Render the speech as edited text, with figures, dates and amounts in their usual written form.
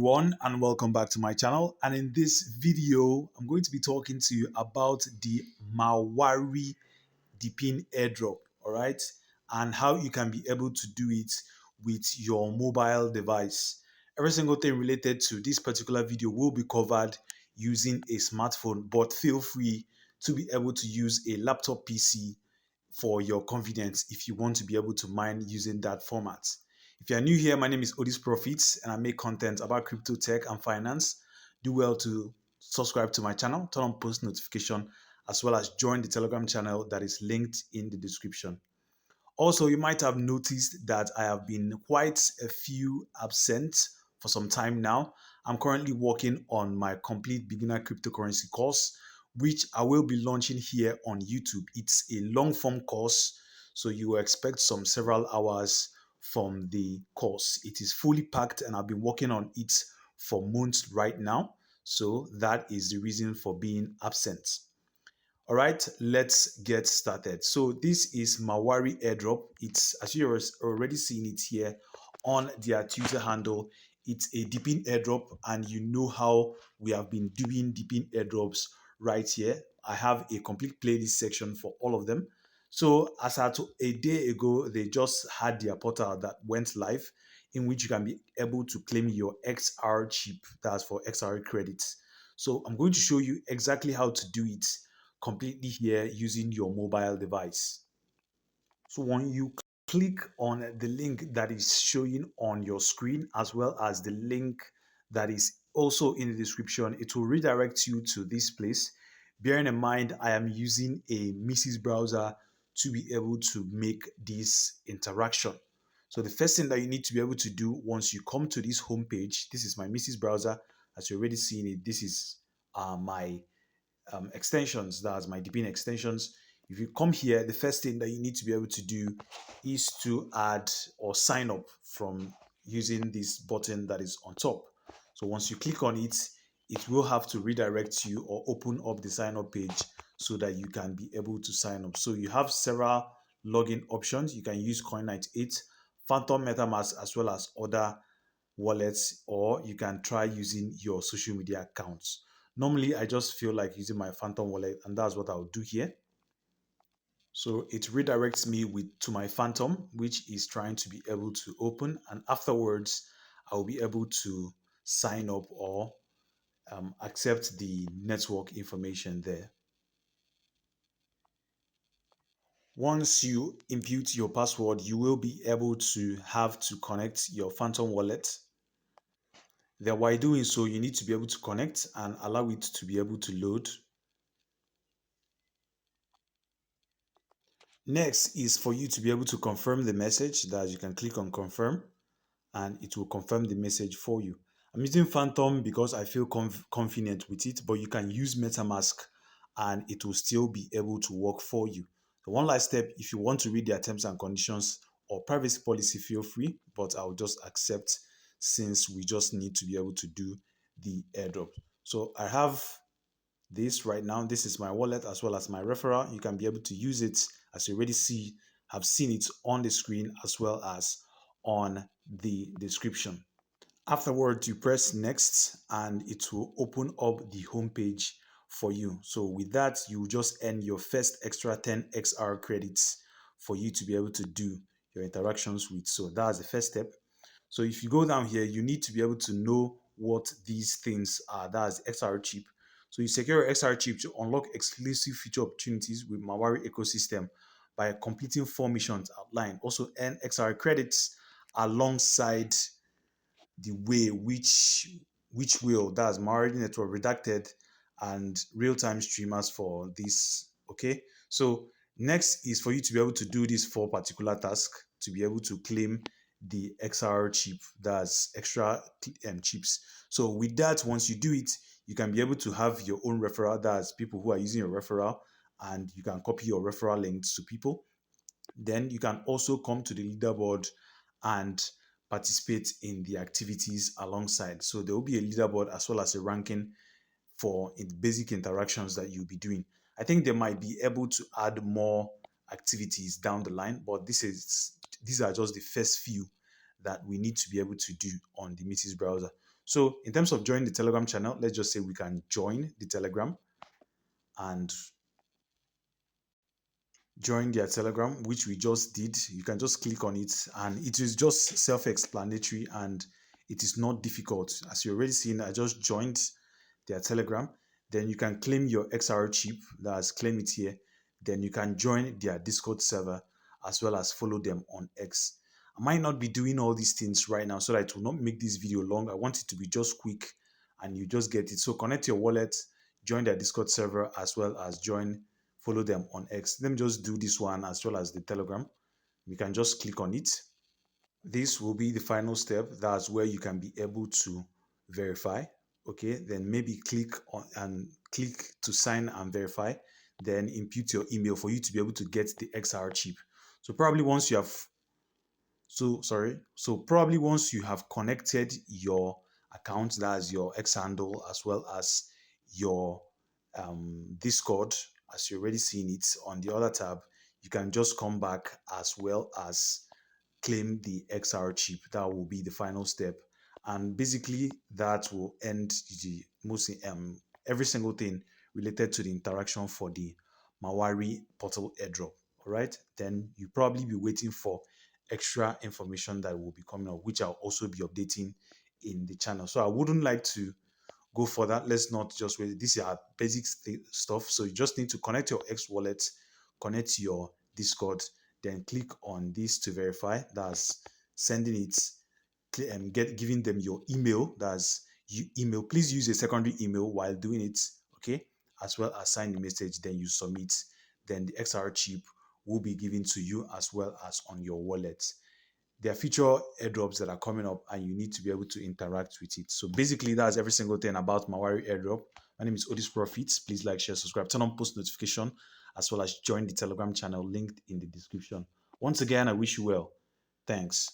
everyone, and welcome back to my channel. And in this video, I'm going to be talking to you about the Mawari DePIN Airdrop, all right, and how you can be able to do it with your mobile device. Every single thing related to this particular video will be covered using a smartphone, but feel free to be able to use a laptop PC for your convenience if you want to be able to mine using that format. If you are new here, my name is Odis Profits and I make content about crypto tech and finance. Do well to subscribe to my channel, turn on post notification, as well as join the Telegram channel that is linked in the description. Also, you might have noticed that I have been quite a few absent for some time now. I'm currently working on my complete beginner cryptocurrency course, which I will be launching here on YouTube. It's a long form course, so you will expect some several hours from the course. It is fully packed and I've been working on it for months right now. So that is the reason for being absent. All right, let's get started. So this is Mawari Airdrop. It's, as you're already seeing it here on their Twitter handle, it's a DePIN airdrop, and you know how we have been doing DePIN airdrops right here. I have a complete playlist section for all of them. So as at a day ago, they just had their portal that went live, in which you can be able to claim your XR chip, that's for XR credits. So I'm going to show you exactly how to do it completely here using your mobile device. So when you click on the link that is showing on your screen, as well as the link that is also in the description, it will redirect you to this place. Bearing in mind, I am using a Mrs. browser to be able to make this interaction. So the first thing that you need to be able to do once you come to this homepage, this is my Mrs. browser. As you're already seeing it, this is my extensions, that's my DePIN extensions. If you come here, the first thing that you need to be able to do is to add or sign up from using this button that is on top. So once you click on it, it will have to redirect you or open up the sign up page so that you can be able to sign up. So you have several login options. You can use Coin98, Phantom MetaMask, as well as other wallets, or you can try using your social media accounts. Normally, I just feel like using my Phantom wallet, and that's what I'll do here. So it redirects me to my Phantom, which is trying to be able to open, and afterwards, I'll be able to sign up or accept the network information there. Once you input your password, you will be able to have to connect your Phantom wallet. Then while doing so, you need to be able to connect and allow it to be able to load. Next is for you to be able to confirm the message, that you can click on confirm and it will confirm the message for you. I'm using Phantom because I feel confident with it, but you can use MetaMask and it will still be able to work for you. So one last step, if you want to read their terms and conditions or privacy policy, feel free, but I'll just accept since we just need to be able to do the airdrop. So I have this right now. This is my wallet as well as my referral. You can be able to use it, as you already have seen it on the screen as well as on the description. Afterwards, you press next and it will open up the home page for you. So with that, you will just earn your first extra 10 XR credits for you to be able to do your interactions with. So that's the first step. So if you go down here, you need to be able to know what these things are. That's XR chip. So you secure your XR chip to unlock exclusive feature opportunities with Mawari ecosystem by completing 4 missions outlined. Also earn XR credits alongside the way which will, that's Mawari network redacted and real-time streamers for this. Okay, so next is for you to be able to do this 4 particular tasks to be able to claim the XR chip, that's extra chips. So with that, once you do it, you can be able to have your own referral, that's people who are using your referral, and you can copy your referral links to people. Then you can also come to the leaderboard and participate in the activities alongside. So there will be a leaderboard as well as a ranking for basic interactions that you'll be doing. I think they might be able to add more activities down the line, but these are just the first few that we need to be able to do on the Mrs. browser. So in terms of joining the Telegram channel, let's just say we can join the Telegram and join their Telegram, which we just did. You can just click on it and it is just self-explanatory and it is not difficult. As you're already seeing, I just joined their Telegram. Then you can claim your XR chip, that's claim it here. Then you can join their Discord server as well as follow them on X. I might not be doing all these things right now so that it will not make this video long. I want it to be just quick and you just get it. So connect your wallet, join their Discord server as well as follow them on X. Let me just do this one as well as the Telegram. You can just click on it. This will be the final step. That's where you can be able to verify. Okay, then maybe click on and click to sign and verify. Then input your email for you to be able to get the XR chip. So probably once you have so probably once you have connected your account, that's your X handle as well as your Discord, as you're already seeing it on the other tab, you can just come back as well as claim the XR chip. That will be the final step. And basically that will end the most every single thing related to the interaction for the Mawari portal airdrop. All right. Then you probably be waiting for extra information that will be coming up, which I'll also be updating in the channel. So I wouldn't like to go further. Let's not just wait. These are basic stuff. So you just need to connect your X wallet, connect your Discord, then click on this to verify. That's sending it and giving them your email. That's you email. Please use a secondary email while doing it. Okay, as well as sign the message. Then you submit. Then the XR chip will be given to you as well as on your wallet. There are future airdrops that are coming up and you need to be able to interact with it. So basically that's every single thing about Mawari Airdrop. My name is Odis Profits. Please like, share, subscribe, turn on post notification, as well as join the Telegram channel linked in the description. Once again, I wish you well. Thanks.